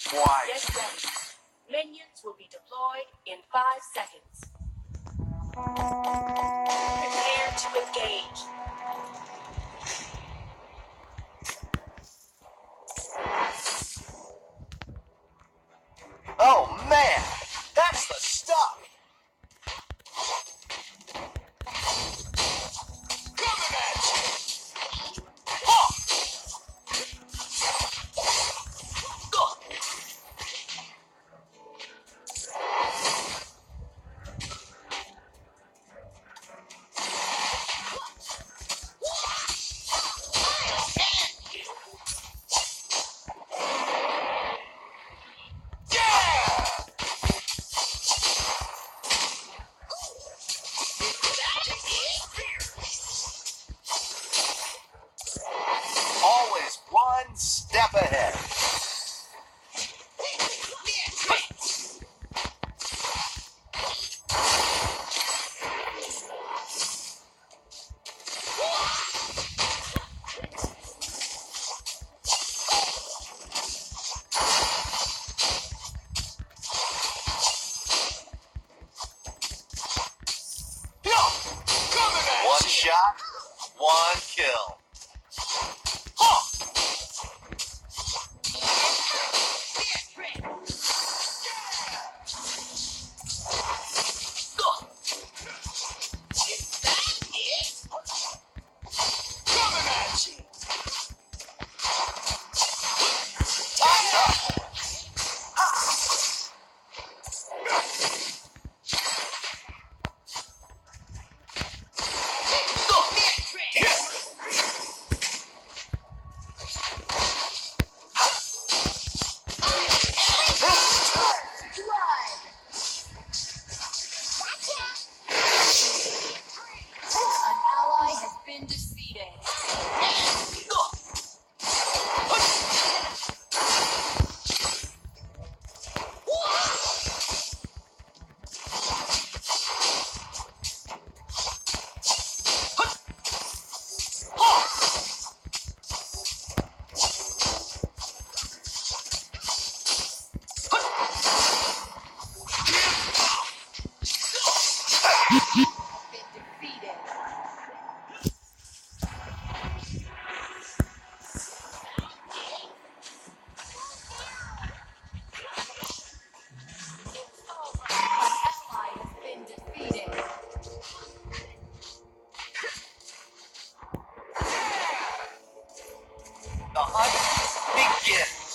twice. Get ready. Minions will be deployed in 5 seconds. Prepare to engage. Oh man, that's the stuff. Coming at you. Huh. Always one step ahead. One shot, one kill. Huh. Coming at you. Time's up. An ally has been defeated. Been defeated. An ally has been defeated. The hunt begins.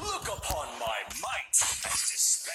Look upon my might and despair.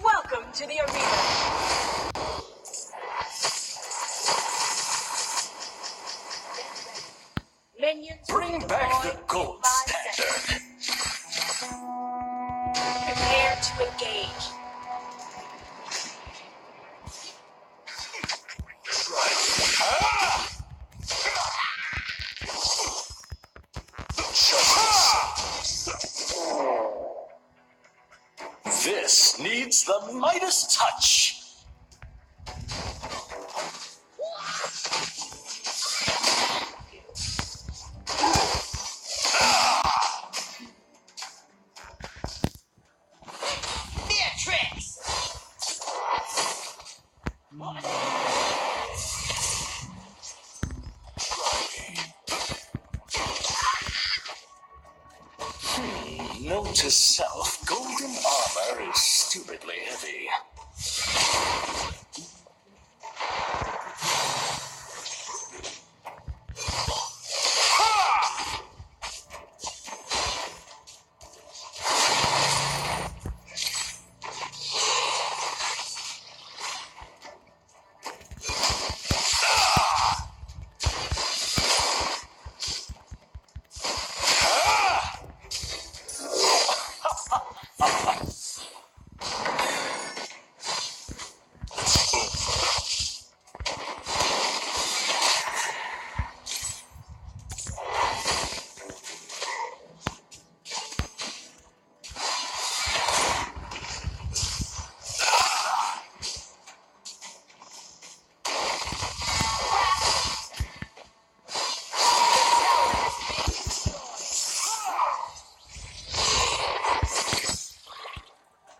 Welcome to the arena. Minions will be Bring back the deployed in gold 5 standard. seconds. Prepare to engage. This needs the Midas touch. Beatrix! Note to self, golden armor is stupidly heavy.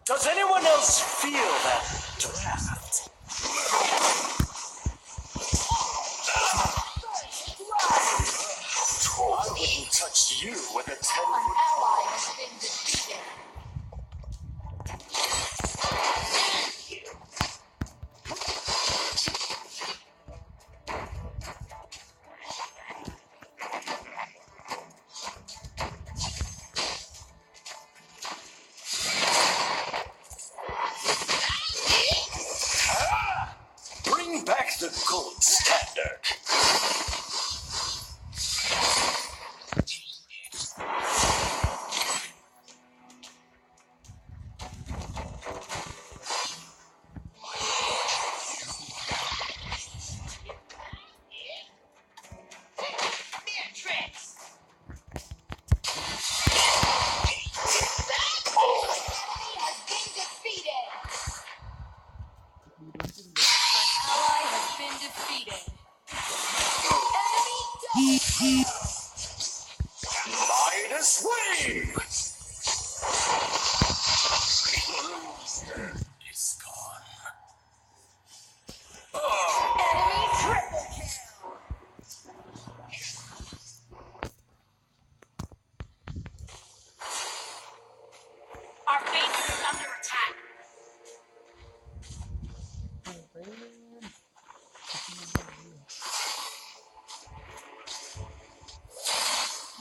Does anyone else feel that draft? I wouldn't touch you with a 10-foot Ally has been defeated. Bring back the gold standard.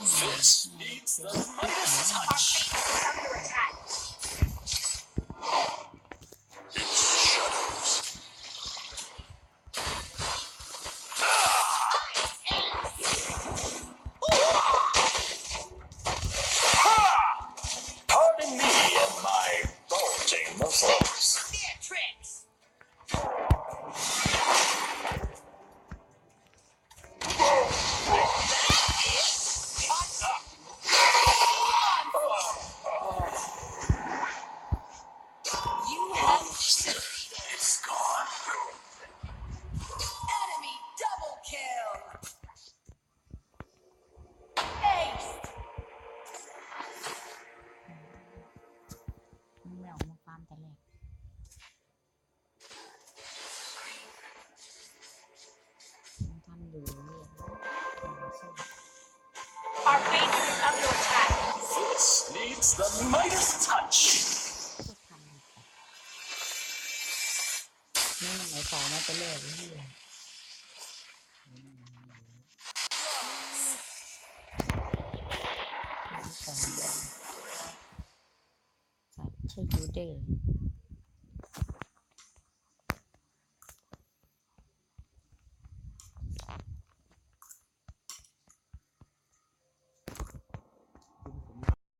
This needs the Midas Our touch. base is under attack. It shudders. Pardon me and my bulging muscles. Beatrix! You have It's gone. enemy double kill! Ace! ไม่ออกมาฟาร์มแต่แรกมันทำอยู่นี่สู้ Our base is under attack. This needs the Midas touch. ทำนี่มันไหนต่อมาแต่แรกนี่ต่อใช่ยูเดอร์